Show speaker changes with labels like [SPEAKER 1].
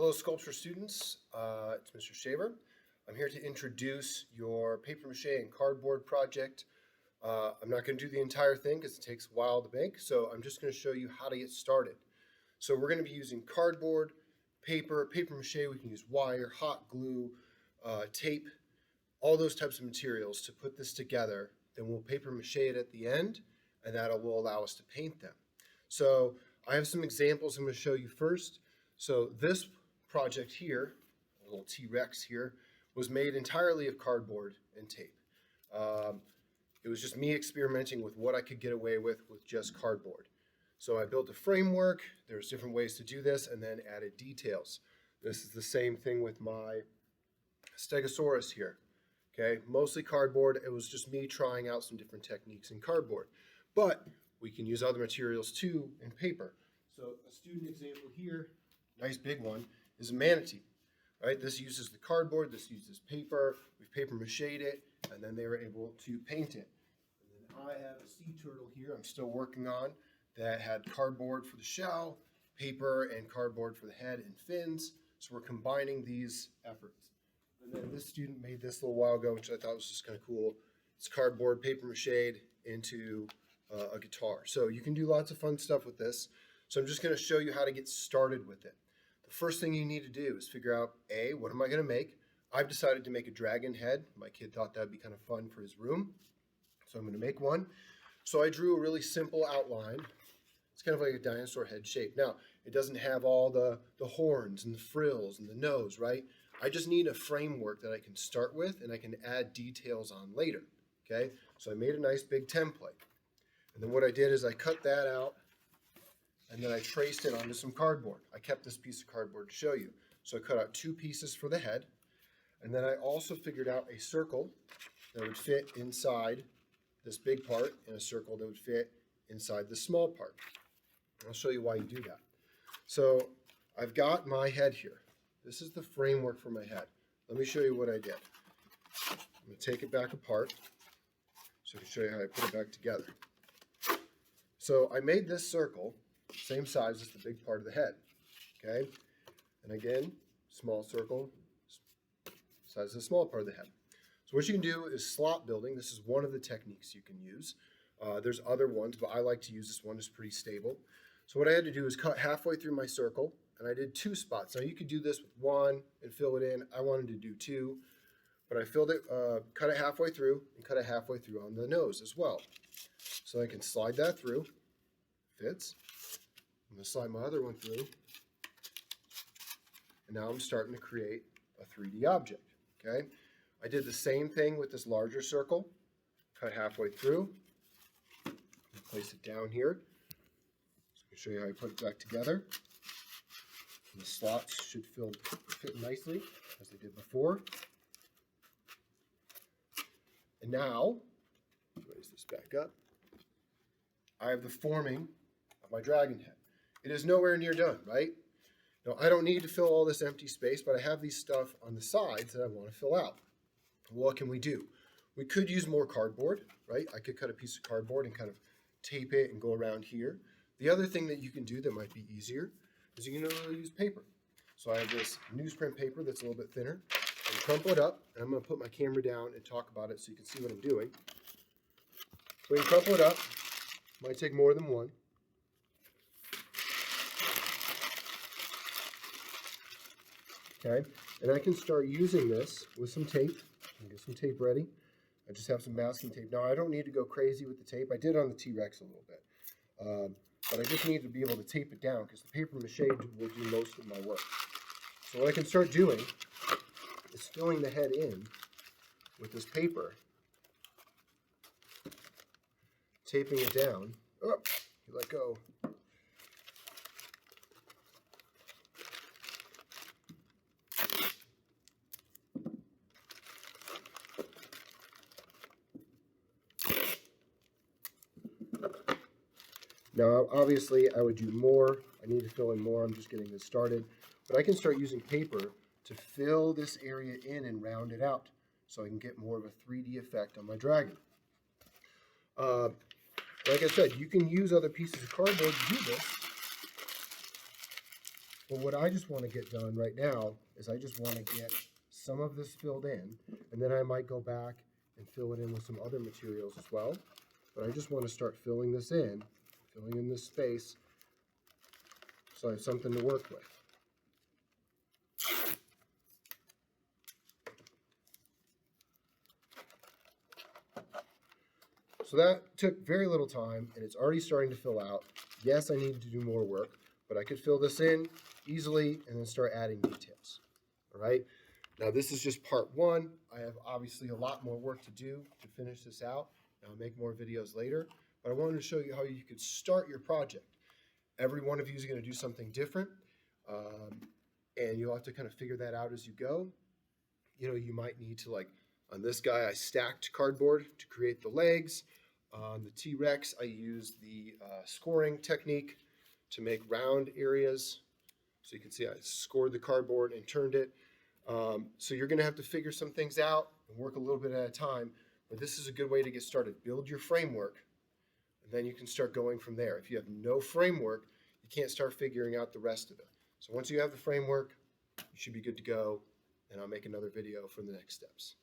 [SPEAKER 1] Hello sculpture students, it's Mr. Shaver. I'm here to introduce your paper mache and cardboard project. I'm not going to do the entire thing because it takes a while to make, so I'm just going to show you how to get started. So we're going to be using cardboard, paper mache. We can use wire, hot glue, tape, all those types of materials to put this together. Then we'll paper mache it at the end, and that will allow us to paint them. So I have some examples I'm going to show you first. So this project here, a little T-Rex here, was made entirely of cardboard and tape. It was just me experimenting with what I could get away with just cardboard. So I built a framework, there's different ways to do this, and then added details. This is the same thing with my Stegosaurus here. Okay, mostly cardboard. It was just me trying out some different techniques in cardboard. But we can use other materials too in paper. So a student example here, nice big one, is a manatee. Right? This uses the cardboard, this uses paper, we've paper mache'd it, and then they were able to paint it. And then I have a sea turtle here I'm still working on that had cardboard for the shell, paper and cardboard for the head and fins. So we're combining these efforts. And then this student made this a little while ago, which I thought was just kind of cool. It's cardboard, paper mache'd into a guitar. So you can do lots of fun stuff with this. So I'm just going to show you how to get started with it. The first thing you need to do is figure out, A, what am I going to make? I've decided to make a dragon head. My kid thought that would be kind of fun for his room. So I'm going to make one. So I drew a really simple outline. It's kind of like a dinosaur head shape. Now, it doesn't have all the horns and the frills and the nose, right? I just need a framework that I can start with and I can add details on later, okay? So I made a nice big template. And then what I did is I cut that out and then I traced it onto some cardboard. I kept this piece of cardboard to show you. So I cut out two pieces for the head. And then I also figured out a circle that would fit inside this big part and a circle that would fit inside the small part. I'll show you why you do that. So I've got my head here. This is the framework for my head. Let me show you what I did. I'm going to take it back apart so I can show you how I put it back together. So I made this circle, same size as the big part of the head, okay? And again, small circle, size of the small part of the head. So what you can do is slot building. This is one of the techniques you can use. There's other ones, but I like to use this one. It's pretty stable. So what I had to do is cut halfway through my circle, and I did two spots. Now you could do this with one and fill it in. I wanted to do two, but I filled it, cut it halfway through, and cut it halfway through on the nose as well. So I can slide that through. Fits. I'm going to slide my other one through. And now I'm starting to create a 3D object. Okay? I did the same thing with this larger circle. Cut halfway through. Place it down here. So I can show you how I put it back together. And the slots should fit nicely as they did before. And now, raise this back up. I have the forming of my dragon head. It is nowhere near done, right? Now, I don't need to fill all this empty space, but I have these stuff on the sides that I want to fill out. What can we do? We could use more cardboard, right? I could cut a piece of cardboard and kind of tape it and go around here. The other thing that you can do that might be easier is you can use paper. So I have this newsprint paper that's a little bit thinner. I'm crumple it up, and I'm going to put my camera down and talk about it so you can see what I'm doing. So you crumple it up. Might take more than one. Okay, and I can start using this with some tape. Get some tape ready. I just have some masking tape. Now I don't need to go crazy with the tape. I did on the T-Rex a little bit. But I just need to be able to tape it down because the paper mache will do most of my work. So what I can start doing is filling the head in with this paper, taping it down. Oh, you let go. Now, obviously, I would do more. I need to fill in more. I'm just getting this started. But I can start using paper to fill this area in and round it out so I can get more of a 3D effect on my dragon. Like I said, you can use other pieces of cardboard to do this. But what I just want to get done right now is I just want to get some of this filled in, and then I might go back and fill it in with some other materials as well. But I just want to start filling this in, filling in this space, so I have something to work with. So that took very little time, and it's already starting to fill out. Yes, I need to do more work, but I could fill this in easily and then start adding details. All right. Now this is just part one. I have obviously a lot more work to do to finish this out. I'll make more videos later, but I wanted to show you how you could start your project. Every one of you is going to do something different, and you'll have to kind of figure that out as you go. You know, you might need to, like, on this guy, I stacked cardboard to create the legs. On the T-Rex, I used the scoring technique to make round areas. So you can see I scored the cardboard and turned it. So you're going to have to figure some things out and work a little bit at a time. But this is a good way to get started. Build your framework, and then you can start going from there. If you have no framework, you can't start figuring out the rest of it. So once you have the framework, you should be good to go, and I'll make another video for the next steps.